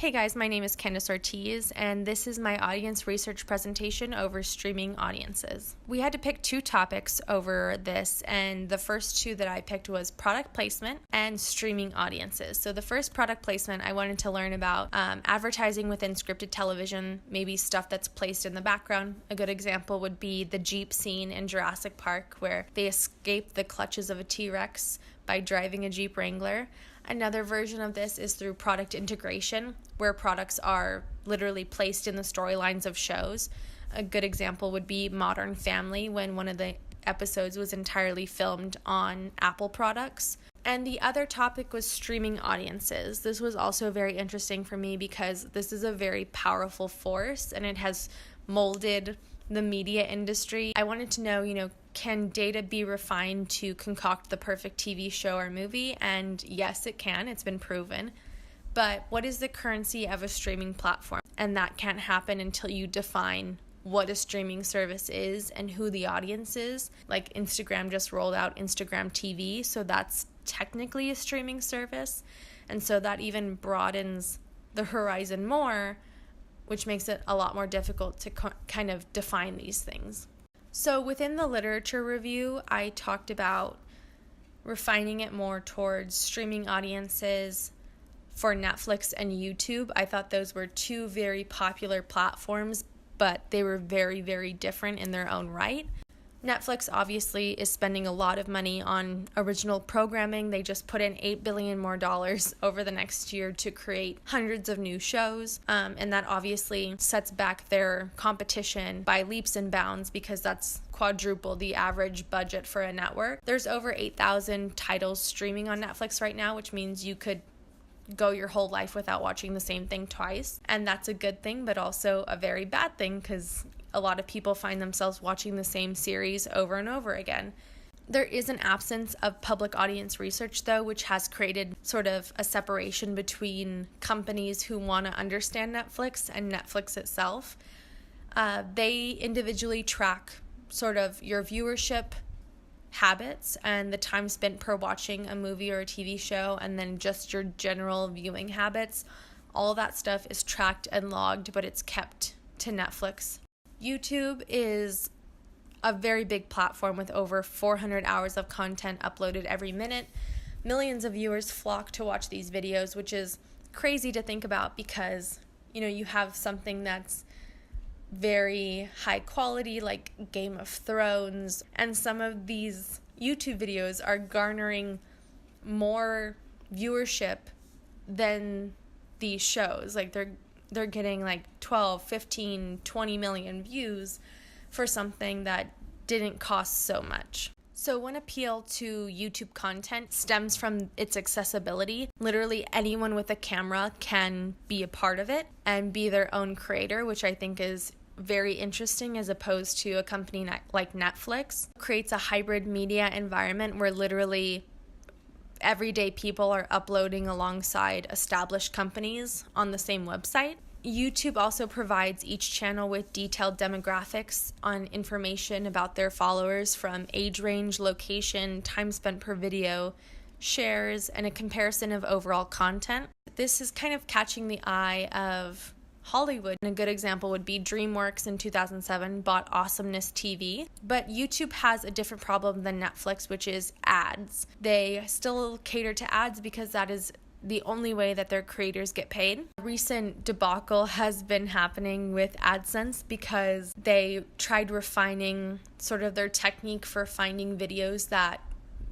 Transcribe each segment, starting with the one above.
Hey guys, my name is Candice Ortiz, and this is my audience research presentation over streaming audiences. We had to pick two topics over this, and the first two that I picked was product placement and streaming audiences. So the first, product placement, I wanted to learn about advertising within scripted television, maybe stuff that's placed in the background. A good example would be the Jeep scene in Jurassic Park, where they escape the clutches of a T-Rex by driving a Jeep Wrangler. Another version of this is through product integration, where products are literally placed in the storylines of shows. A good example would be Modern Family, when one of the episodes was entirely filmed on Apple products. And the other topic was streaming audiences. This was also very interesting for me because this is a very powerful force and it has molded the media industry. I wanted to know, can data be refined to concoct the perfect TV show or movie? And yes, it can. It's been proven. But what is the currency of a streaming platform? And that can't happen until you define what a streaming service is and who the audience is. Like Instagram just rolled out Instagram TV, so that's technically a streaming service. And so that even broadens the horizon more, which makes it a lot more difficult to kind of define these things. So within the literature review, I talked about refining it more towards streaming audiences for Netflix and YouTube. I thought those were two very popular platforms, but they were very, very different in their own right. Netflix obviously is spending a lot of money on original programming. They just put in $8 billion more over the next year to create hundreds of new shows. And that obviously sets back their competition by leaps and bounds because that's quadruple the average budget for a network. There's over 8,000 titles streaming on Netflix right now, which means you could go your whole life without watching the same thing twice. And that's a good thing, but also a very bad thing because a lot of people find themselves watching the same series over and over again. There is an absence of public audience research, though, which has created sort of a separation between companies who want to understand Netflix and Netflix itself. They individually track sort of your viewership habits and the time spent per watching a movie or a TV show, and then just your general viewing habits. All that stuff is tracked and logged, but it's kept to Netflix. YouTube is a very big platform with over 400 hours of content uploaded every minute. Millions of viewers flock to watch these videos, which is crazy to think about because, you have something that's very high quality, like Game of Thrones, and some of these YouTube videos are garnering more viewership than these shows. Like they're getting like 12, 15, 20 million views for something that didn't cost so much. So one appeal to YouTube content stems from its accessibility. Literally anyone with a camera can be a part of it and be their own creator, which I think is very interesting as opposed to a company like Netflix. It creates a hybrid media environment where literally everyday people are uploading alongside established companies on the same website. YouTube also provides each channel with detailed demographics on information about their followers, from age range, location, time spent per video, shares, and a comparison of overall content. This is kind of catching the eye of Hollywood. And a good example would be DreamWorks in 2007 bought Awesomeness TV. But YouTube has a different problem than Netflix, which is ads. They still cater to ads because that is the only way that their creators get paid. A recent debacle has been happening with AdSense because they tried refining sort of their technique for finding videos that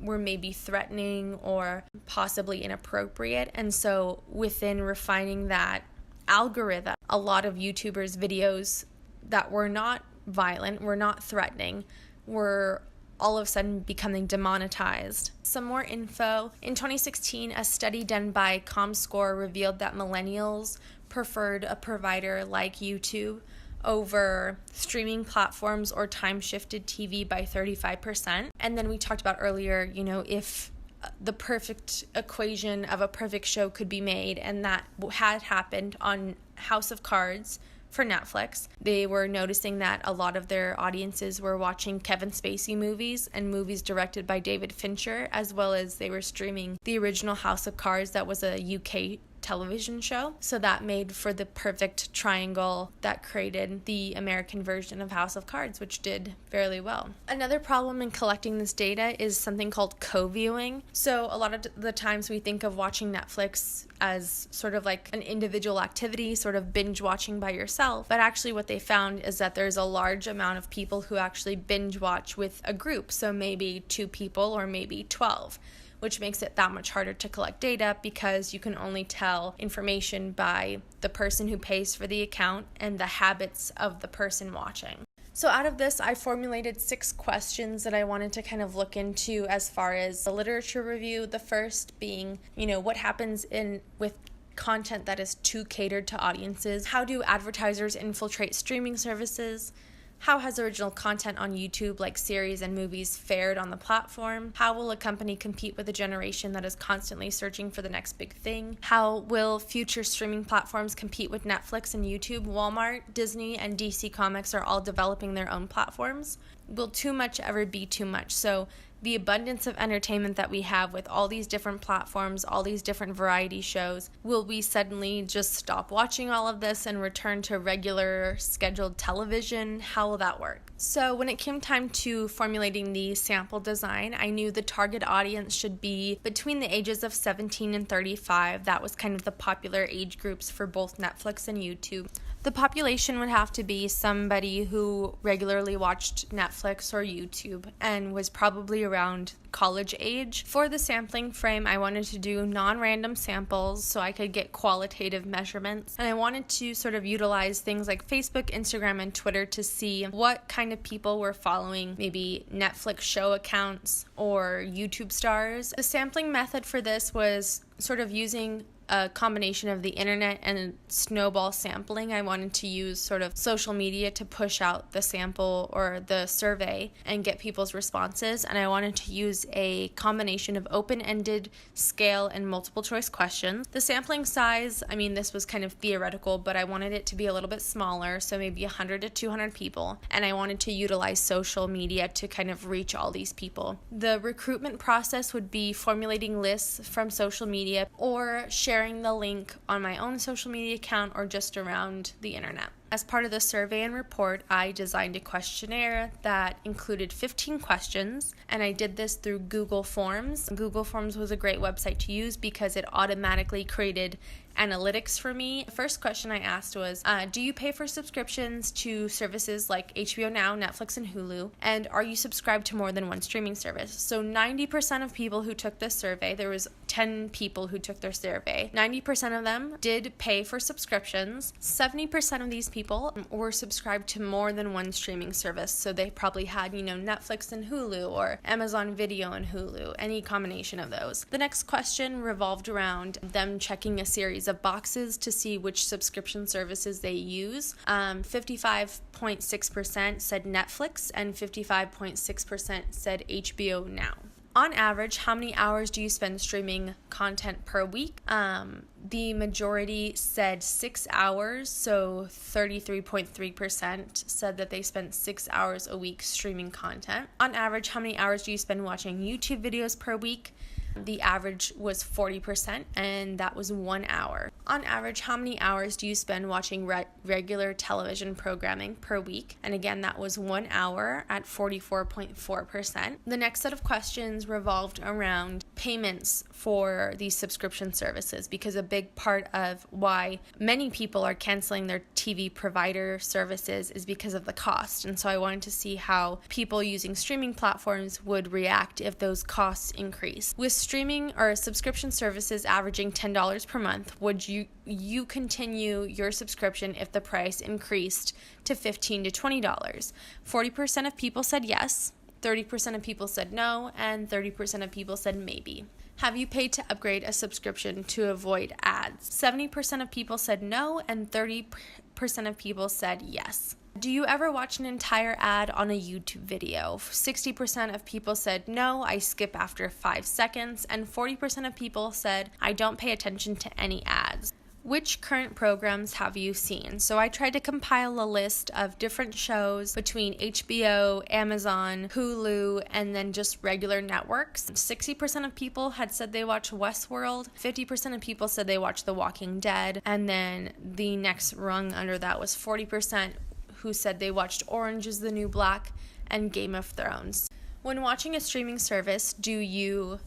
were maybe threatening or possibly inappropriate. And so within refining that algorithm, a lot of YouTubers' videos that were not violent, were not threatening, were all of a sudden becoming demonetized. Some more info. In 2016, a study done by ComScore revealed that millennials preferred a provider like YouTube over streaming platforms or time-shifted TV by 35%. And then we talked about earlier, if the perfect equation of a perfect show could be made, and that had happened on House of Cards for Netflix. They were noticing that a lot of their audiences were watching Kevin Spacey movies and movies directed by David Fincher, as well as they were streaming the original House of Cards that was a UK television show. So that made for the perfect triangle that created the American version of House of Cards, which did fairly well. Another problem in collecting this data is something called co-viewing. So a lot of the times we think of watching Netflix as sort of like an individual activity, sort of binge watching by yourself. But actually what they found is that there's a large amount of people who actually binge watch with a group. So maybe 2 people or maybe 12, which makes it that much harder to collect data because you can only tell information by the person who pays for the account and the habits of the person watching. So out of this, I formulated 6 questions that I wanted to kind of look into as far as the literature review. The first being, what happens with content that is too catered to audiences? How do advertisers infiltrate streaming services? How has original content on YouTube, like series and movies, fared on the platform? How will a company compete with a generation that is constantly searching for the next big thing? How will future streaming platforms compete with Netflix and YouTube? Walmart, Disney, and DC Comics are all developing their own platforms. Will too much ever be too much? So the abundance of entertainment that we have with all these different platforms, all these different variety shows, will we suddenly just stop watching all of this and return to regular scheduled television? How will that work? So when it came time to formulating the sample design, I knew the target audience should be between the ages of 17 and 35. That was kind of the popular age groups for both Netflix and YouTube. The population would have to be somebody who regularly watched Netflix or YouTube and was probably around college age. For the sampling frame, I wanted to do non-random samples so I could get qualitative measurements. And I wanted to sort of utilize things like Facebook, Instagram, and Twitter to see what kind of people were following maybe Netflix show accounts or YouTube stars. The sampling method for this was sort of using a combination of the internet and snowball sampling. I wanted to use sort of social media to push out the sample or the survey and get people's responses. And I wanted to use a combination of open-ended, scale, and multiple choice questions. The sampling size, this was kind of theoretical, but I wanted it to be a little bit smaller, so maybe 100 to 200 people. And I wanted to utilize social media to kind of reach all these people. The recruitment process would be formulating lists from social media or sharing the link on my own social media account or just around the internet. As part of the survey and report, I designed a questionnaire that included 15 questions, and I did this through Google Forms. Google Forms was a great website to use because it automatically created analytics for me. The first question I asked was, do you pay for subscriptions to services like HBO Now, Netflix, and Hulu? And are you subscribed to more than one streaming service? So 90% of people who took this survey, there was 10 people who took their survey, 90% of them did pay for subscriptions. 70% of these people were subscribed to more than one streaming service. So they probably had, Netflix and Hulu or Amazon Video and Hulu, any combination of those. The next question revolved around them checking a series of boxes to see which subscription services they use. 55.6% said Netflix and 55.6% said HBO Now. On average, how many hours do you spend streaming content per week? The majority said 6 hours, so 33.3% said that they spent 6 hours a week streaming content. On average, how many hours do you spend watching YouTube videos per week? The average was 40%, and that was 1 hour. On average, how many hours do you spend watching regular television programming per week? And again, that was 1 hour at 44.4%. The next set of questions revolved around payments for these subscription services, because a big part of why many people are canceling their TV provider services is because of the cost. And so I wanted to see how people using streaming platforms would react if those costs increase. With streaming or subscription services averaging $10 per month, would you continue your subscription if the price increased to $15 to $20? 40% of people said yes, 30% of people said no, and 30% of people said maybe. Have you paid to upgrade a subscription to avoid ads? 70% of people said no, and 30% of people said yes. Do you ever watch an entire ad on a YouTube video? 60% of people said no, I skip after 5 seconds, and 40% of people said I don't pay attention to any ads. Which current programs have you seen? So I tried to compile a list of different shows between HBO, Amazon, Hulu, and then just regular networks. 60% of people had said they watched Westworld, 50% of people said they watched The Walking Dead, and then the next rung under that was 40% who said they watched Orange is the New Black and Game of Thrones. When watching a streaming service, do you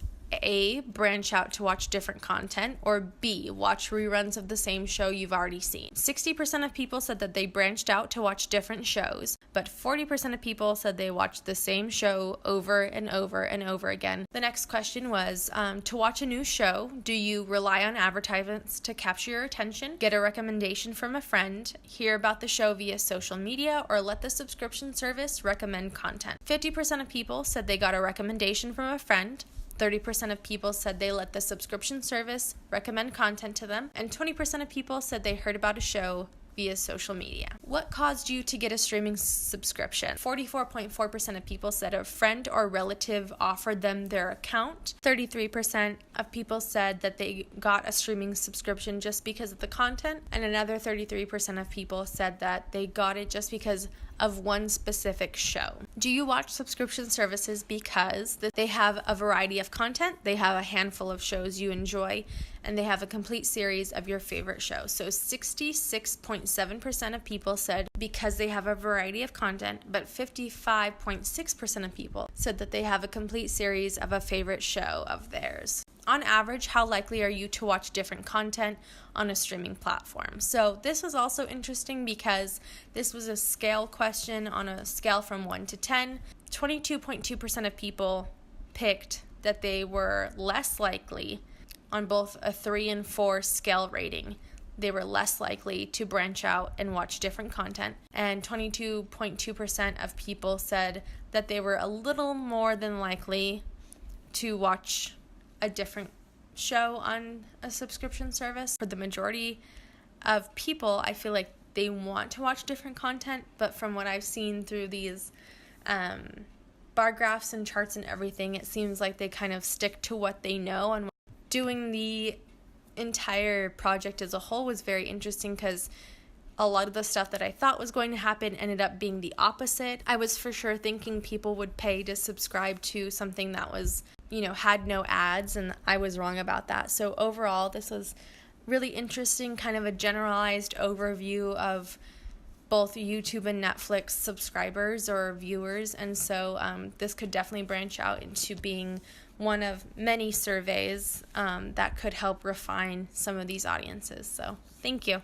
A, branch out to watch different content, or B, watch reruns of the same show you've already seen? 60% of people said that they branched out to watch different shows, but 40% of people said they watched the same show over and over and over again. The next question was, to watch a new show, do you rely on advertisements to capture your attention, get a recommendation from a friend, hear about the show via social media, or let the subscription service recommend content? 50% of people said they got a recommendation from a friend, 30% of people said they let the subscription service recommend content to them, and 20% of people said they heard about a show via social media. What caused you to get a streaming subscription? 44.4% of people said a friend or relative offered them their account. 33% of people said that they got a streaming subscription just because of the content, and another 33% of people said that they got it just because of one specific show. Do you watch subscription services because they have a variety of content, they have a handful of shows you enjoy, and they have a complete series of your favorite shows? So 66.7% of people said because they have a variety of content, but 55.6% of people said that they have a complete series of a favorite show of theirs. On average, how likely are you to watch different content on a streaming platform? So this was also interesting because this was a scale question on a scale from 1 to 10. 22.2% of people picked that they were less likely on both a 3 and 4 scale rating. They were less likely to branch out and watch different content. And 22.2% of people said that they were a little more than likely to watch a different show on a subscription service. For the majority of people, I feel like they want to watch different content, but from what I've seen through these bar graphs and charts and everything, it seems like they kind of stick to what they know. And doing the entire project as a whole was very interesting because a lot of the stuff that I thought was going to happen ended up being the opposite. I was for sure thinking people would pay to subscribe to something that was, had no ads, and I was wrong about that. So overall, this was really interesting, kind of a generalized overview of both YouTube and Netflix subscribers or viewers, and so this could definitely branch out into being one of many surveys that could help refine some of these audiences. So thank you.